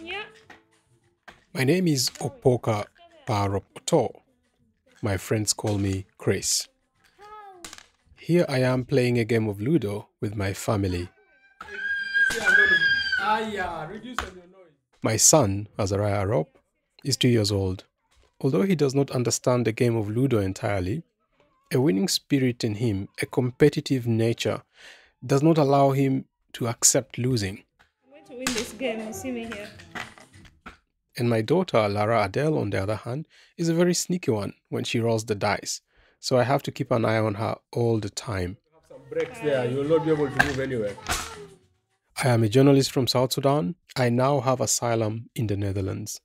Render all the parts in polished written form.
Yeah. My name is Opoka Otto. My friends call me Chris. Here I am playing a game of Ludo with my family. My son, Azariah Arop, is 2 years old. Although he does not understand the game of Ludo entirely, a winning spirit in him, a competitive nature, does not allow him to accept losing. I'm going to win this game. You see me here. And my daughter, Lara Adele, on the other hand, is a very sneaky one when she rolls the dice. So I have to keep an eye on her all the time. Some breaks there, you will not be able to move anywhere. I am a journalist from South Sudan. I now have asylum in the Netherlands.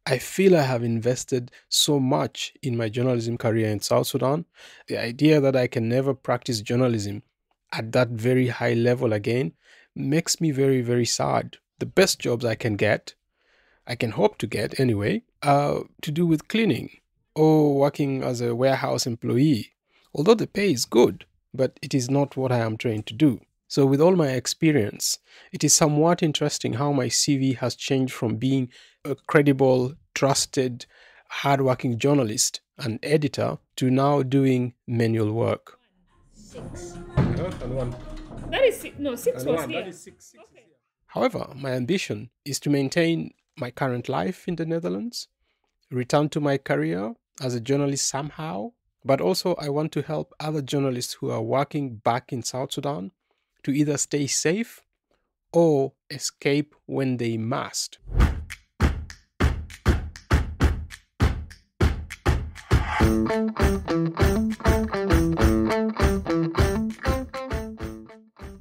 I feel I have invested so much in my journalism career in South Sudan. The idea that I can never practice journalism at that very high level again makes me very, very sad. The best jobs I can hope to get anyway, are to do with cleaning or working as a warehouse employee. Although the pay is good, but it is not what I am trained to do. So with all my experience, it is somewhat interesting how my CV has changed from being a credible, trusted, hardworking journalist and editor to now doing manual work. 6. And one. That is six. No, 6 And was one. here. That is six. Okay. However, my ambition is to maintain my current life in the Netherlands, return to my career as a journalist somehow, but also I want to help other journalists who are working back in South Sudan to either stay safe or escape when they must.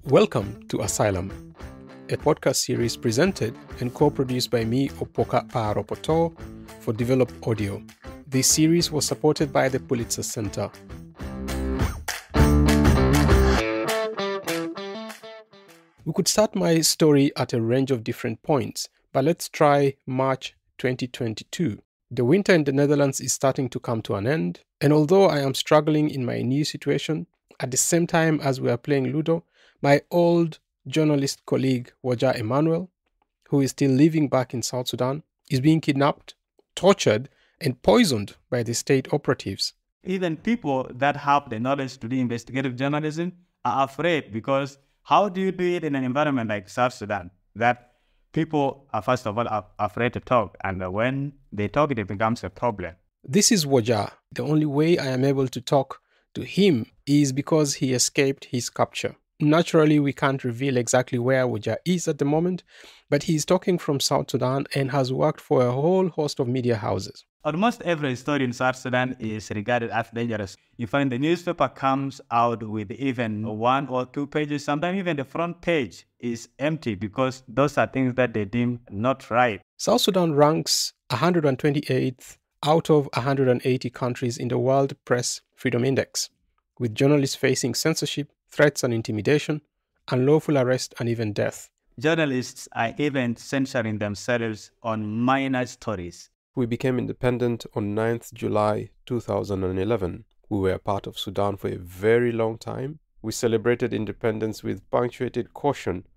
Welcome to Asylum, a podcast series presented and co-produced by me, Opoka Paropoto, for Develop Audio. This series was supported by the Pulitzer Center. We could start my story at a range of different points, but let's try March 2022. The winter in the Netherlands is starting to come to an end, and although I am struggling in my new situation, at the same time as we are playing Ludo, my old journalist colleague Waja Emmanuel, who is still living back in South Sudan, is being kidnapped, tortured, and poisoned by the state operatives. Even people that have the knowledge to do investigative journalism are afraid, because how do you do it in an environment like South Sudan that people are, first of all, are afraid to talk, and when they talk, it becomes a problem. This is Waja. The only way I am able to talk to him is because he escaped his capture. Naturally, we can't reveal exactly where Waja is at the moment, but he is talking from South Sudan and has worked for a whole host of media houses. Almost every story in South Sudan is regarded as dangerous. You find the newspaper comes out with even 1 or 2 pages. Sometimes even the front page is empty because those are things that they deem not right. South Sudan ranks 128th out of 180 countries in the World Press Freedom Index, with journalists facing censorship, threats and intimidation, unlawful arrest and even death. Journalists are even censoring themselves on minor stories. We became independent on 9th July 2011. We were part of Sudan for a very long time. We celebrated independence with punctuated caution,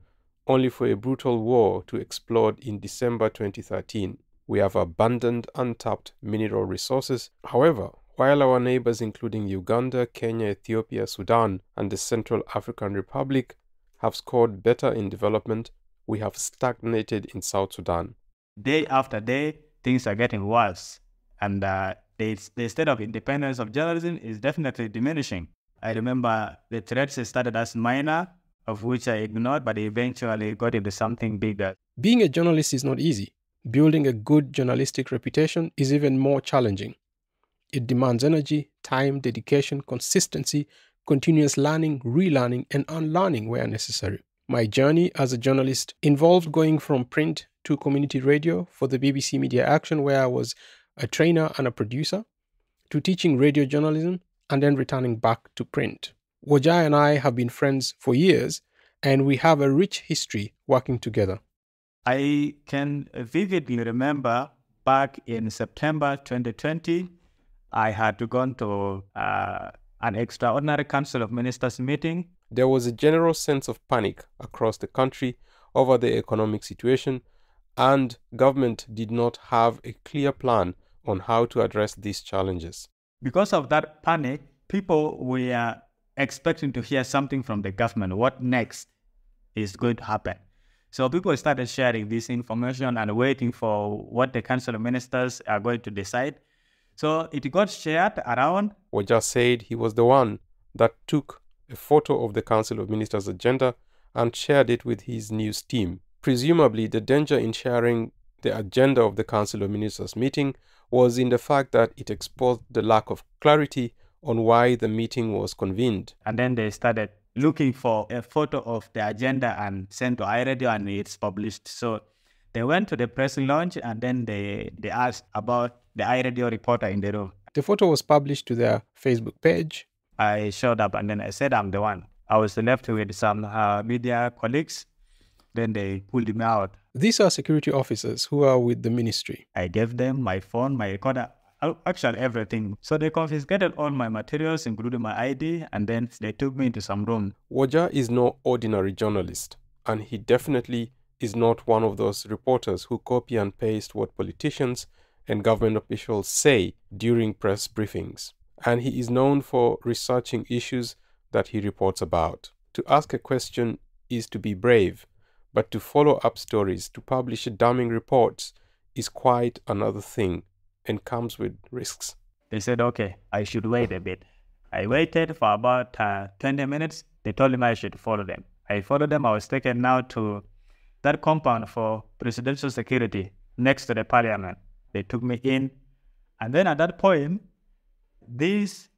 only for a brutal war to explode in December 2013. We have abundant, untapped mineral resources. However, while our neighbors including Uganda, Kenya, Ethiopia, Sudan, and the Central African Republic have scored better in development, we have stagnated in South Sudan. Day after day, things are getting worse, and the state of independence of journalism is definitely diminishing. I remember the threats started as minor, of which I ignored, but eventually got into something bigger. Being a journalist is not easy. Building a good journalistic reputation is even more challenging. It demands energy, time, dedication, consistency, continuous learning, relearning, and unlearning where necessary. My journey as a journalist involved going from print to community radio for the BBC Media Action, where I was a trainer and a producer, to teaching radio journalism, and then returning back to print. Wajai and I have been friends for years, and we have a rich history working together. I can vividly remember back in September 2020, I had to go to an extraordinary Council of Ministers meeting There was a general sense of panic across the country over the economic situation, and government did not have a clear plan on how to address these challenges. Because of that panic, people were expecting to hear something from the government. What next is going to happen? So people started sharing this information and waiting for what the Council of Ministers are going to decide. So it got shared around. Wajah said he was the one that took a photo of the Council of Ministers' agenda and shared it with his news team. Presumably, the danger in sharing the agenda of the Council of Ministers meeting was in the fact that it exposed the lack of clarity on why the meeting was convened. And then they started looking for a photo of the agenda and sent to iRadio, and it's published. So they went to the press launch and then they asked about the iRadio reporter in the room. The photo was published to their Facebook page. I showed up and then I said, I'm the one. I was left with some media colleagues. Then they pulled me out. These are security officers who are with the ministry. I gave them my phone, my recorder, actually everything. So they confiscated all my materials, including my ID, and then they took me into some room. Wajah is no ordinary journalist, and he definitely is not one of those reporters who copy and paste what politicians and government officials say during press briefings. And he is known for researching issues that he reports about. To ask a question is to be brave, but to follow up stories, to publish damning reports, is quite another thing and comes with risks. They said, okay, I should wait a bit. I waited for about 20 minutes. They told me I should follow them. I followed them. I was taken now to that compound for presidential security next to the parliament. They took me in. And then at that point, these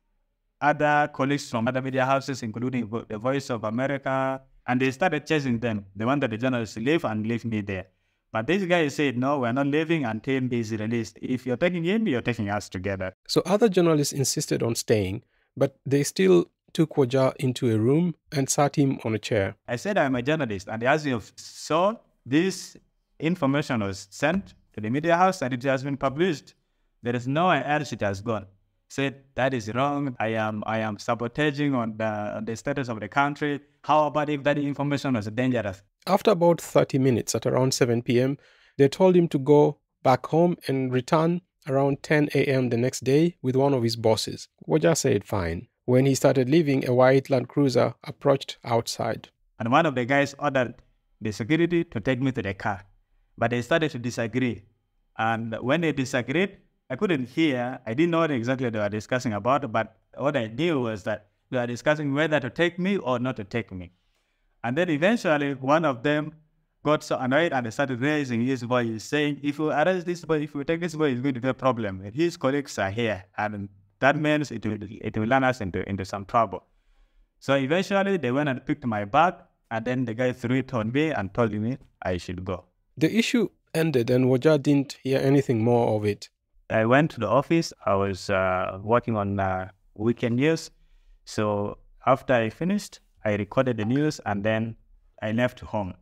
other colleagues from other media houses, including the Voice of America, and they started chasing them. They wanted the journalists to leave and leave me there. But this guy said, no, we're not leaving until he is released. If you're taking him, you're taking us together. So other journalists insisted on staying, but they still took Wajah into a room and sat him on a chair. I said, I'm a journalist. And they asked me, so this information was sent to the media house and it has been published. There is nowhere else it has gone. Said, that is wrong. I am sabotaging on the status of the country. How about if that information was dangerous? After about 30 minutes, at around 7 p.m., they told him to go back home and return around 10 a.m. the next day with one of his bosses. Wajah said fine. When he started leaving, a white Land Cruiser approached outside. And one of the guys ordered the security to take me to the car. But they started to disagree. And when they disagreed, I couldn't hear. I didn't know what exactly they were discussing about, but what I knew was that they were discussing whether to take me or not to take me. And then eventually, one of them got so annoyed and started raising his voice, saying, if you arrest this boy, if you take this boy, it's going to be a problem. And his colleagues are here, and that means it will land us into some trouble. So eventually, they went and picked my bag, and then the guy threw it on me and told me I should go. The issue ended, and Wajah didn't hear anything more of it. I went to the office. I was working on weekend news. So after I finished, I recorded the news and then I left home.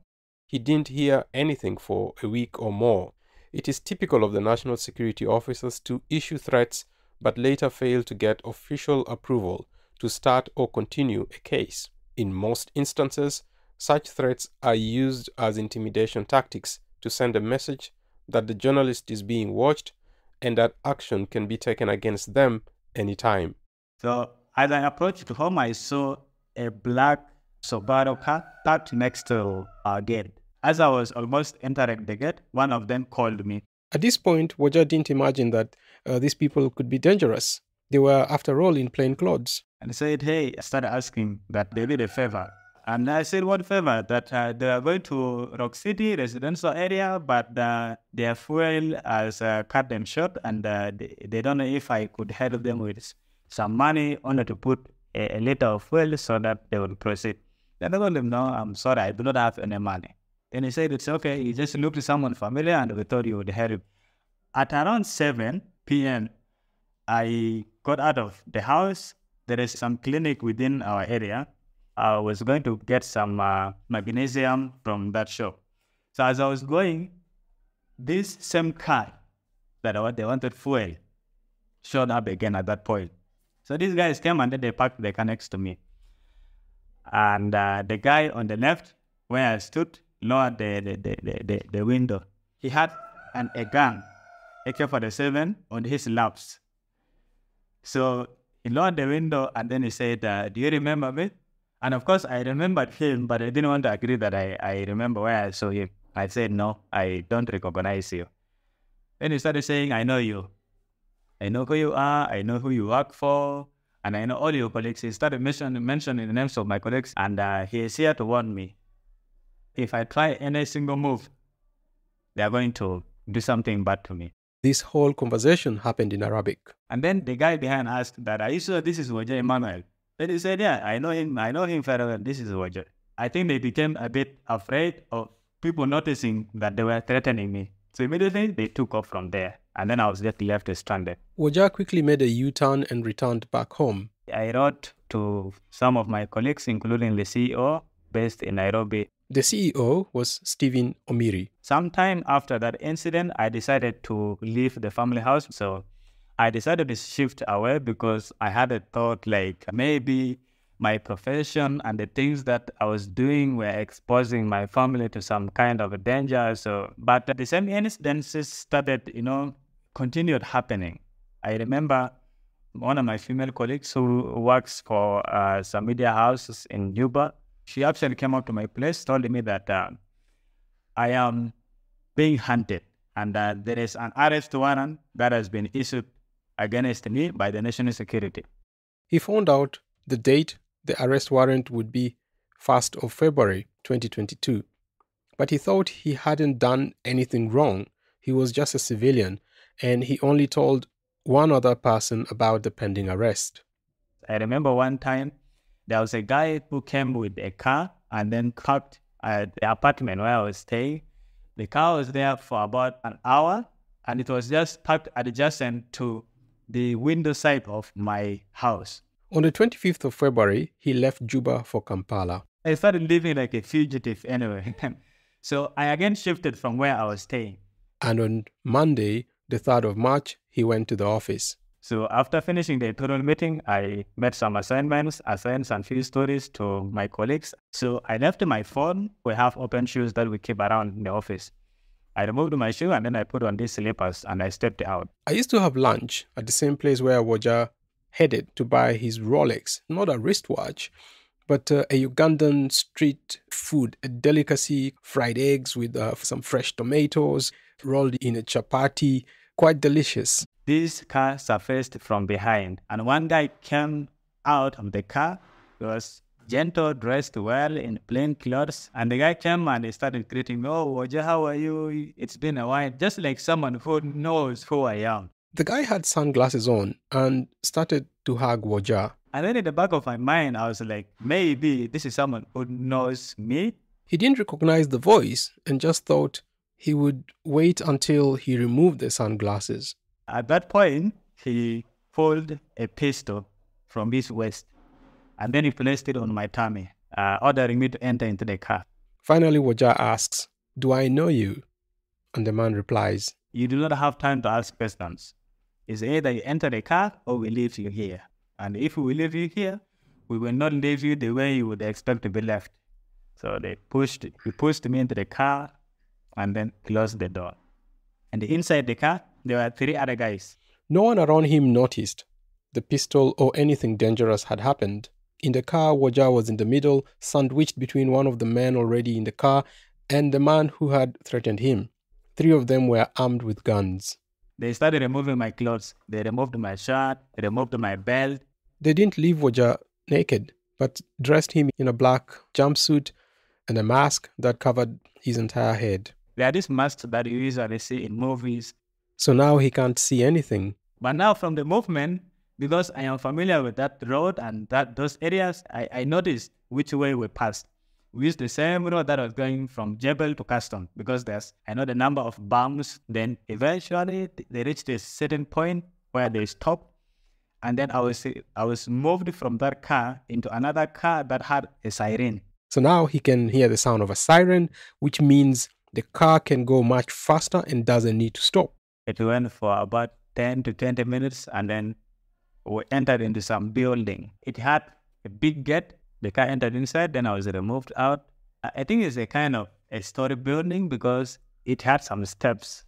He didn't hear anything for a week or more. It is typical of the national security officers to issue threats but later fail to get official approval to start or continue a case. In most instances, such threats are used as intimidation tactics to send a message that the journalist is being watched and that action can be taken against them anytime. So as I approached home, I saw a black Subaru car parked next to our gate. As I was almost entering the gate, one of them called me. At this point, Wajah didn't imagine that these people could be dangerous. They were, after all, in plain clothes. And said, hey, I started asking that they did a favor. And I said, what favor? That they are going to Rock City, residential area, but their fuel has cut them short, and they don't know if I could help them with some money only to put a liter of fuel so that they will proceed. Then I told them, no, I'm sorry, I do not have any money. Then he said, it's okay, you just look to someone familiar and we thought you would help. At around 7 p.m., I got out of the house. There is some clinic within our area. I was going to get some magnesium from that shop. So as I was going, this same car that they wanted fuel showed up again at that point. So these guys came and then they parked the car next to me. And the guy on the left, where I stood, lowered the window. He had a gun, AK-47, on his laps. So he lowered the window and then he said, do you remember me? And of course, I remembered him, but I didn't want to agree that I remember where I saw him. I said, no, I don't recognize you. Then he started saying, I know you. I know who you are. I know who you work for. And I know all your colleagues. He started mentioning the names of my colleagues. And he is here to warn me. If I try any single move, they are going to do something bad to me. This whole conversation happened in Arabic. And then the guy behind asked that, are you sure this is Waja Emmanuel? Then he said, yeah, I know him very well. This is Waja. I think they became a bit afraid of people noticing that they were threatening me. So immediately they took off from there. And then I was just left stranded. Waja quickly made a U-turn and returned back home. I wrote to some of my colleagues, including the CEO, based in Nairobi. The CEO was Stephen Omiri. Sometime after that incident, I decided to leave the family house. So I decided to shift away because I had a thought like maybe my profession and the things that I was doing were exposing my family to some kind of a danger. But the same incidences started, continued happening. I remember one of my female colleagues who works for some media houses in Juba. She actually came up to my place, told me that I am being hunted and there is an arrest warrant that has been issued against me by the national security. He found out the date the arrest warrant would be 1st of February 2022. But he thought he hadn't done anything wrong. He was just a civilian, and he only told one other person about the pending arrest. I remember one time there was a guy who came with a car and then parked at the apartment where I was staying. The car was there for about an hour, and it was just parked adjacent to the window side of my house. On the 25th of February, he left Juba for Kampala. I started living like a fugitive anyway. So I again shifted from where I was staying. And on Monday, the 3rd of March, he went to the office. So after finishing the internal meeting, I made some assignments, assigned some few stories to my colleagues. So I left my phone. We have open shoes that we keep around in the office. I removed my shoe and then I put on these slippers and I stepped out. I used to have lunch at the same place where Waja headed to buy his Rolex, not a wristwatch, but a Ugandan street food, a delicacy, fried eggs with some fresh tomatoes, rolled in a chapati, quite delicious. This car surfaced from behind, and one guy came out of the car. He was gentle, dressed well in plain clothes, and the guy came and he started greeting me. Oh, Waja, how are you? It's been a while. Just like someone who knows who I am. The guy had sunglasses on and started to hug Waja. And then in the back of my mind, I was like, maybe this is someone who knows me. He didn't recognize the voice and just thought he would wait until he removed the sunglasses. At that point, he pulled a pistol from his waist and then he placed it on my tummy, ordering me to enter into the car. Finally, Waja asks, "Do I know you?" And the man replies, "You do not have time to ask questions. It's either you enter the car or we leave you here. And if we leave you here, we will not leave you the way you would expect to be left." So he pushed me into the car and then closed the door. And inside the car, there were 3 other guys. No one around him noticed the pistol or anything dangerous had happened. In the car, Waja was in the middle, sandwiched between one of the men already in the car and the man who had threatened him. 3 of them were armed with guns. They started removing my clothes. They removed my shirt, they removed my belt. They didn't leave Waja naked, but dressed him in a black jumpsuit and a mask that covered his entire head. There are these masks that you usually see in movies. So now he can't see anything. But now from the movement, because I am familiar with that road and those areas, I noticed which way we passed. We used the same road that was going from Jebel to Custom because I know the number of bumps. Then eventually they reached a certain point where they stopped. And then I was moved from that car into another car that had a siren. So now he can hear the sound of a siren, which means the car can go much faster and doesn't need to stop. It went for about 10 to 20 minutes and then we entered into some building. It had a big gate The car entered inside, then I was removed out. I think it's a kind of a story building because it had some steps.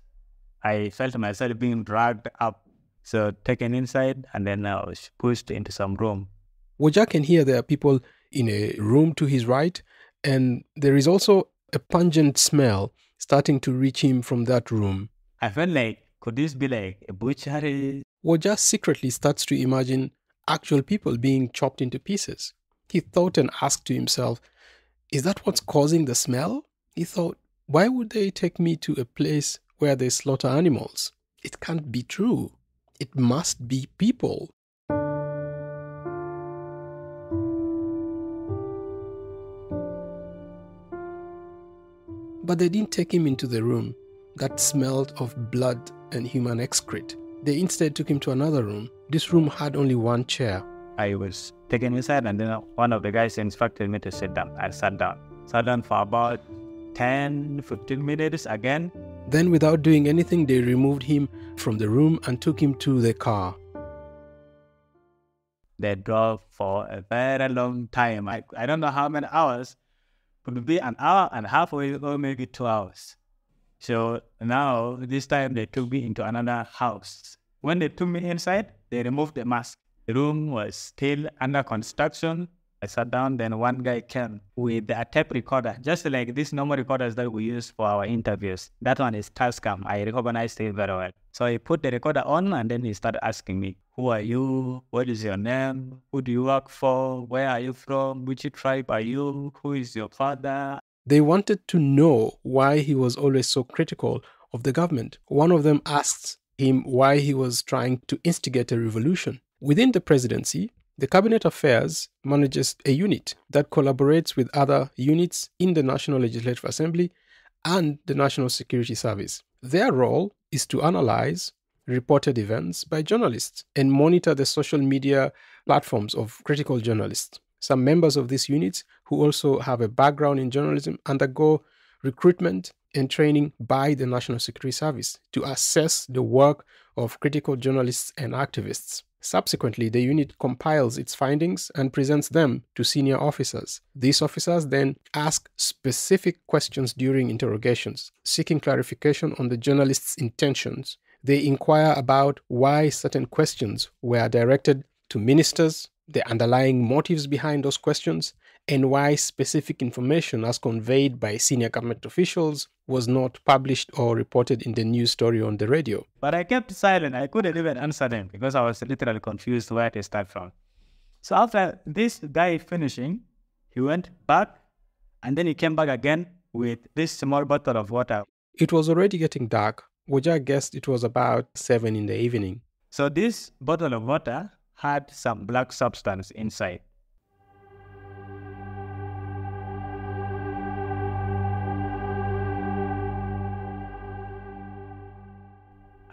I felt myself being dragged up. So taken inside, and then I was pushed into some room. Woja can hear there are people in a room to his right, and there is also a pungent smell starting to reach him from that room. I felt like, could this be like a butchery? Woja secretly starts to imagine actual people being chopped into pieces. He thought and asked to himself, is that what's causing the smell? He thought, why would they take me to a place where they slaughter animals? It can't be true. It must be people. But they didn't take him into the room that smelled of blood and human excrete. They instead took him to another room. This room had only one chair. I was taken inside, and then one of the guys instructed me to sit down. I sat down. Sat down for about 10, 15 minutes again. Then, without doing anything, they removed him from the room and took him to the car. They drove for a very long time. I don't know how many hours. Could be an hour and a half or maybe 2 hours. So now, this time they took me into another house. When they took me inside, they removed the mask. The room was still under construction. I sat down, then one guy came with a tape recorder, just like these normal recorders that we use for our interviews. That one is Tascam. I recognized it very well. So he put the recorder on, and then he started asking me, who are you? What is your name? Who do you work for? Where are you from? Which tribe are you? Who is your father? They wanted to know why he was always so critical of the government. One of them asked him why he was trying to instigate a revolution. Within the presidency, the Cabinet Affairs manages a unit that collaborates with other units in the National Legislative Assembly and the National Security Service. Their role is to analyze reported events by journalists and monitor the social media platforms of critical journalists. Some members of these units, who also have a background in journalism, undergo recruitment and training by the National Security Service to assess the work of critical journalists and activists. Subsequently, the unit compiles its findings and presents them to senior officers. These officers then ask specific questions during interrogations, seeking clarification on the journalists' intentions. They inquire about why certain questions were directed to ministers, the underlying motives behind those questions, and why specific information as conveyed by senior government officials was not published or reported in the news story on the radio. But I kept silent. I couldn't even answer them because I was literally confused where to start from. So after this guy finishing, he went back, and then he came back again with this small bottle of water. It was already getting dark. Woja guessed it was about 7 in the evening. So this bottle of water had some black substance inside.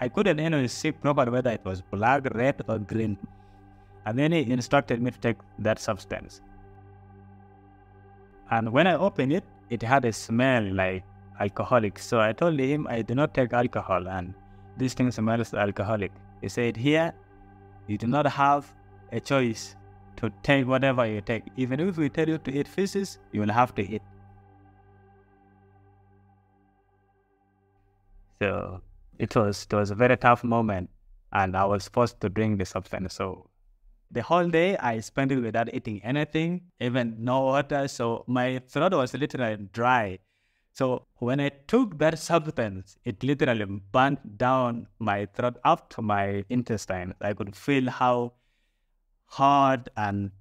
I couldn't even see properly whether it was black, red, or green. And then he instructed me to take that substance. And when I opened it, it had a smell like alcoholic. So I told him I do not take alcohol, and this thing smells alcoholic. He said, here, you do not have a choice to take whatever you take. Even if we tell you to eat feces, you will have to eat. So it was a very tough moment, and I was forced to drink the substance. So the whole day I spent it without eating anything, even no water. So my throat was literally dry. So when I took that substance, it literally burnt down my throat up to my intestine. I could feel how hard and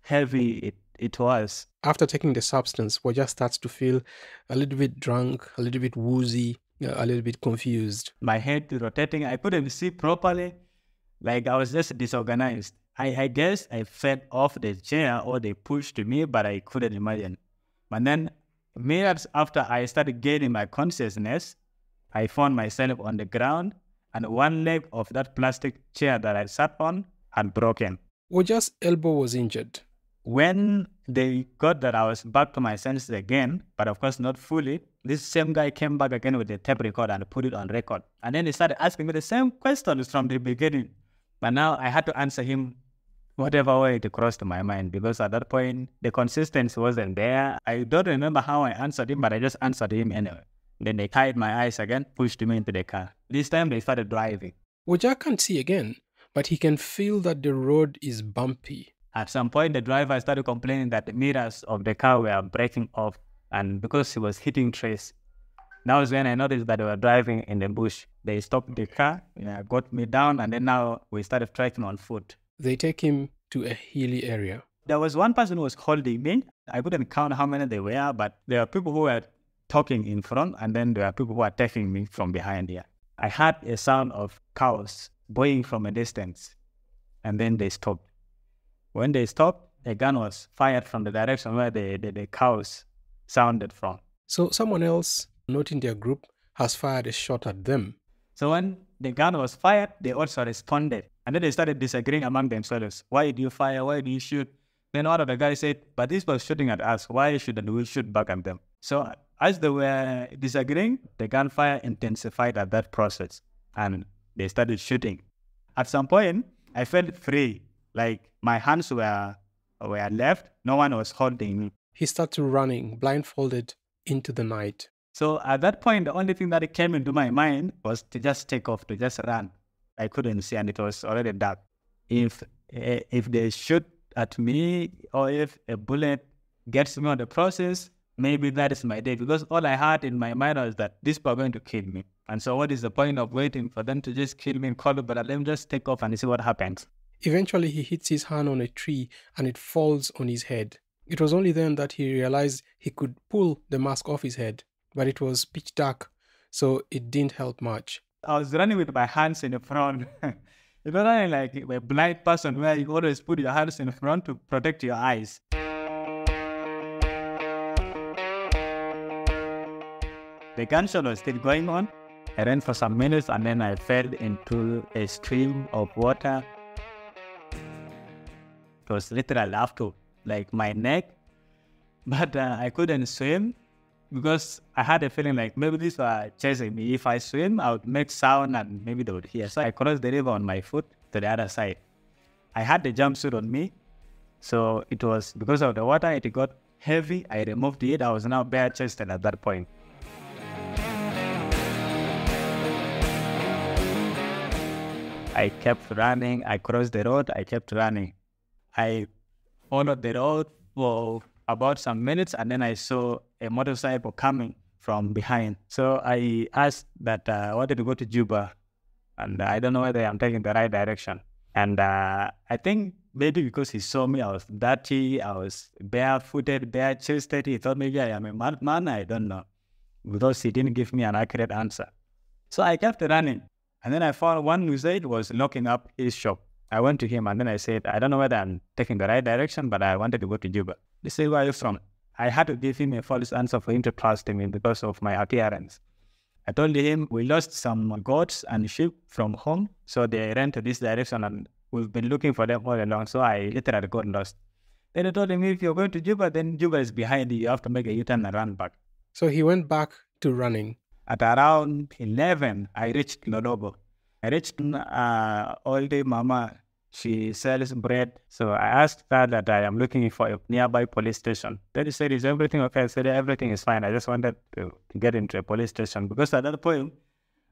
heavy it was. After taking the substance, Woja starts to feel a little bit drunk, a little bit woozy, a little bit confused. My head rotating. I couldn't see properly. Like I was just disorganized. I guess I fell off the chair or they pushed me, but I couldn't imagine. But then minutes after I started gaining my consciousness, I found myself on the ground, and one leg of that plastic chair that I sat on had broken. Woja's elbow was injured. When they got that I was back to my senses again, but of course not fully, this same guy came back again with the tape recorder and put it on record. And then he started asking me the same questions from the beginning. But now I had to answer him whatever way it crossed my mind, because at that point, the consistency wasn't there. I don't remember how I answered him, but I just answered him anyway. Then they tied my eyes again, pushed me into the car. This time they started driving. Wojak can't see again, but he can feel that the road is bumpy. At some point, the driver started complaining that the mirrors of the car were breaking off, and because he was hitting trees. That was when I noticed that they were driving in the bush. They stopped the car, got me down, and then now we started trekking on foot. They take him to a hilly area. There was one person who was holding me. I couldn't count how many there were, but there were people who were talking in front, and then there were people who were taking me from behind here. I heard a sound of cows baying from a distance, and then they stopped. When they stopped, a gun was fired from the direction where the cows sounded from. So someone else, not in their group, has fired a shot at them. So when the gun was fired, they also responded. And then they started disagreeing among themselves. Why do you fire? Why do you shoot? Then one of the guys said, but this was shooting at us. Why shouldn't we shoot back at them? So as they were disagreeing, the gunfire intensified at that process. And they started shooting. At some point, I felt free. Like my hands were left. No one was holding me. He started running, blindfolded, into the night. So at that point, the only thing that came into my mind was to just take off, to just run. I couldn't see, and it was already dark. If they shoot at me, or if a bullet gets me on the process, maybe that is my day. Because all I had in my mind was that these people are going to kill me. And so what is the point of waiting for them to just kill me in cold? But let me just take off and see what happens. Eventually, he hits his hand on a tree, and it falls on his head. It was only then that he realized he could pull the mask off his head. But it was pitch dark, so it didn't help much. I was running with my hands in the front. It's not running like a blind person where you always put your hands in front to protect your eyes. The gunshot was still going on. I ran for some minutes and then I fell into a stream of water. It was literally up to like my neck, but I couldn't swim. Because I had a feeling like maybe these were chasing me. If I swim, I would make sound and maybe they would hear. So I crossed the river on my foot to the other side. I had the jumpsuit on me. So it was because of the water, it got heavy. I removed it. I was now bare-chested at that point. I kept running. I crossed the road. I kept running. I followed the road for about some minutes, and then I saw a motorcycle coming from behind. So I asked that I wanted to go to Juba, and I don't know whether I'm taking the right direction. And I think maybe because he saw me, I was dirty, I was barefooted, bare-chested, he thought maybe I am a madman, I don't know, because he didn't give me an accurate answer. So I kept running, and then I found one who said was locking up his shop. I went to him and then I said, I don't know whether I'm taking the right direction, but I wanted to go to Juba. They said, where are you from? I had to give him a false answer for him to trust me because of my appearance. I told him we lost some goats and sheep from home, so they ran to this direction and we've been looking for them all along, so I literally got lost. Then I told him, if you're going to Juba, then Juba is behind you. You have to make a U-turn and run back. So he went back to running. At around 11, I reached Lolobo. I reached old mama. She sells bread. So I asked her that I am looking for a nearby police station. Then he said, is everything okay? I said, everything is fine. I just wanted to get into a police station because at that point,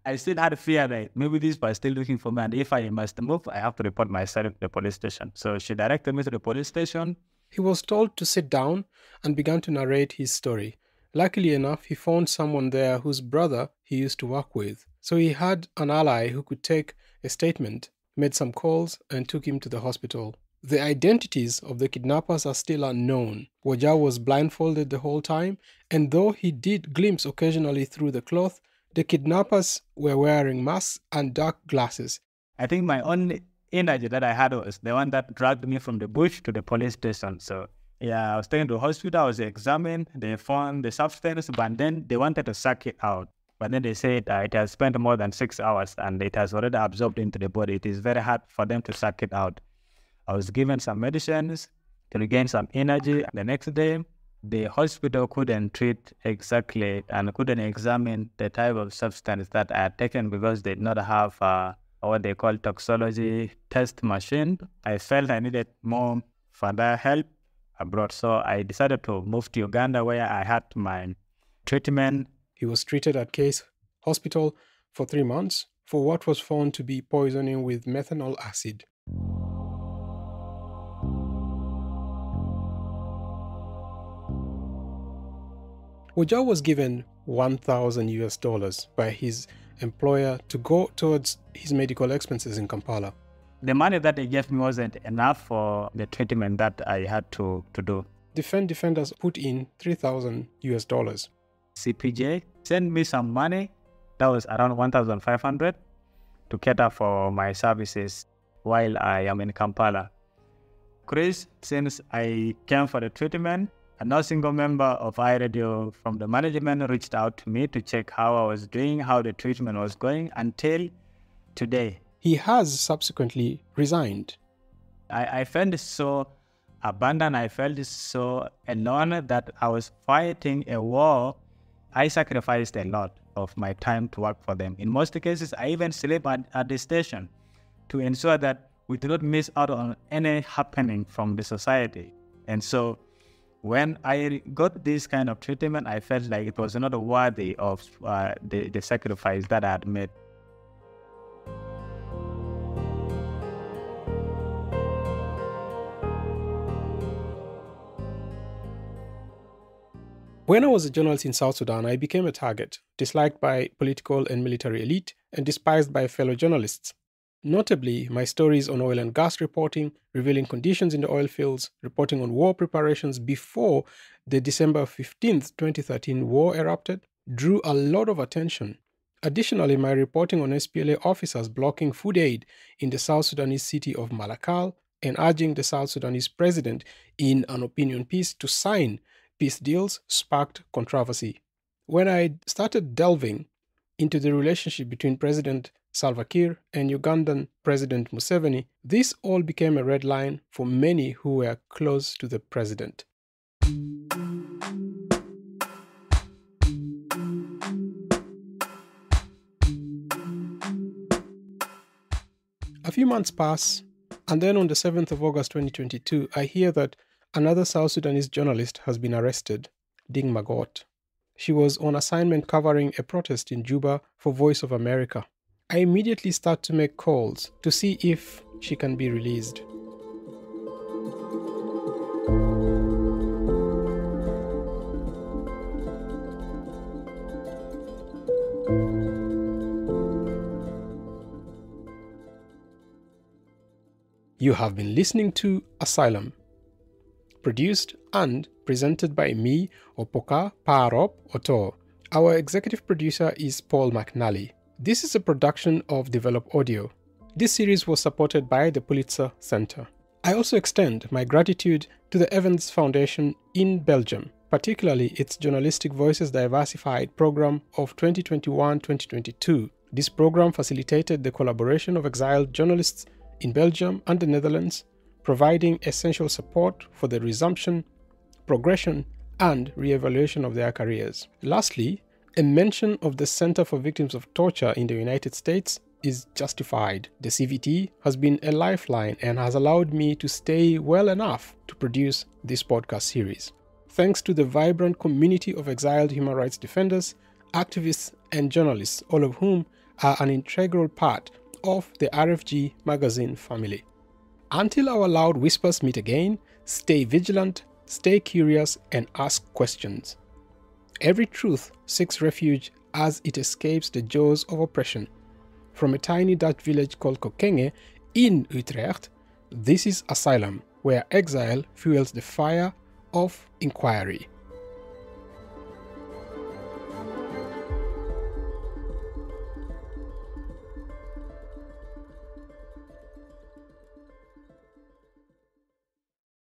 I still had fear that maybe these people are still looking for me. And if I must move, I have to report myself to the police station. So she directed me to the police station. He was told to sit down and began to narrate his story. Luckily enough, he found someone there whose brother he used to work with. So he had an ally who could take a statement, made some calls, and took him to the hospital. The identities of the kidnappers are still unknown. Wojak was blindfolded the whole time, and though he did glimpse occasionally through the cloth, the kidnappers were wearing masks and dark glasses. I think my only energy that I had was the one that dragged me from the bush to the police station. So yeah, I was taken to the hospital, I was examined, they found the substance, but then they wanted to suck it out. But then they said it has spent more than 6 hours and it has already absorbed into the body. It is very hard for them to suck it out. I was given some medicines to regain some energy. The next day, the hospital couldn't treat exactly and couldn't examine the type of substance that I had taken because they did not have what they call toxology test machine. I felt I needed more further help abroad. So I decided to move to Uganda, where I had my treatment. He was treated at Case Hospital for 3 months for what was found to be poisoning with methanol acid. Wojau was given $1,000 by his employer to go towards his medical expenses in Kampala. The money that they gave me wasn't enough for the treatment that I had to do. Defenders put in $3,000. CPJ sent me some money that was around 1,500 to cater for my services while I am in Kampala. Chris, since I came for the treatment, no single member of iRadio from the management reached out to me to check how I was doing, how the treatment was going until today. He has subsequently resigned. I felt so abandoned, I felt so alone that I was fighting a war. I sacrificed a lot of my time to work for them. In most cases, I even sleep at the station to ensure that we do not miss out on any happening from the society. And so when I got this kind of treatment, I felt like it was not worthy of the sacrifice that I had made. When I was a journalist in South Sudan, I became a target, disliked by political and military elite, and despised by fellow journalists. Notably, my stories on oil and gas reporting, revealing conditions in the oil fields, reporting on war preparations before the December 15, 2013 war erupted, drew a lot of attention. Additionally, my reporting on SPLA officers blocking food aid in the South Sudanese city of Malakal and urging the South Sudanese president in an opinion piece to sign peace deals sparked controversy. When I started delving into the relationship between President Salva Kiir and Ugandan President Museveni, this all became a red line for many who were close to the president. A few months pass, and then on the 7th of August 2022, I hear that another South Sudanese journalist has been arrested, Ding Magot. She was on assignment covering a protest in Juba for Voice of America. I immediately start to make calls to see if she can be released. You have been listening to Asylum, produced and presented by me, Opoka, Otto. Our executive producer is Paul McNally. This is a production of Develop Audio. This series was supported by the Pulitzer Center. I also extend my gratitude to the Evans Foundation in Belgium, particularly its Journalistic Voices Diversified program of 2021-2022. This program facilitated the collaboration of exiled journalists in Belgium and the Netherlands, providing essential support for the resumption, progression, and re-evaluation of their careers. Lastly, a mention of the Center for Victims of Torture in the United States is justified. The CVT has been a lifeline and has allowed me to stay well enough to produce this podcast series. Thanks to the vibrant community of exiled human rights defenders, activists, and journalists, all of whom are an integral part of the RFG magazine family. Until our loud whispers meet again, stay vigilant, stay curious, and ask questions. Every truth seeks refuge as it escapes the jaws of oppression. From a tiny Dutch village called Kokenge in Utrecht, this is Asylum, where exile fuels the fire of inquiry.